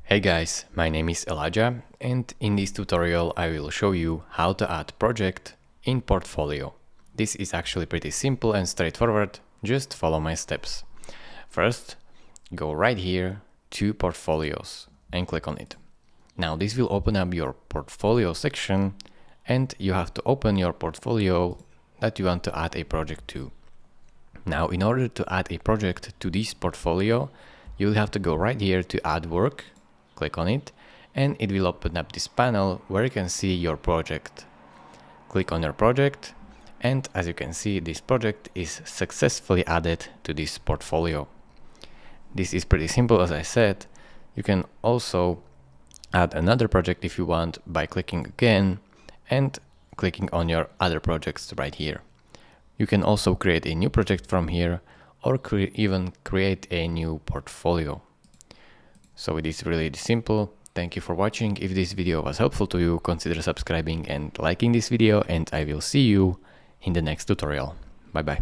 Hey guys, my name is Elijah, and in this tutorial I will show you how to add project in portfolio. This is actually pretty simple and straightforward, just follow my steps. First, go right here to portfolios and click on it. Now this will open up your portfolio section and you have to open your portfolio that you want to add a project to. Now in order to add a project to this portfolio, you'll have to go right here to add work. Click on it and it will open up this panel where you can see your project. Click on your project and as you can see, this project is successfully added to this portfolio. This is pretty simple, as I said. You can also add another project if you want by clicking again and clicking on your other projects right here. You can also create a new project from here or even create a new portfolio. So it is really simple. Thank you for watching. If this video was helpful to you, consider subscribing and liking this video, and I will see you in the next tutorial. Bye bye.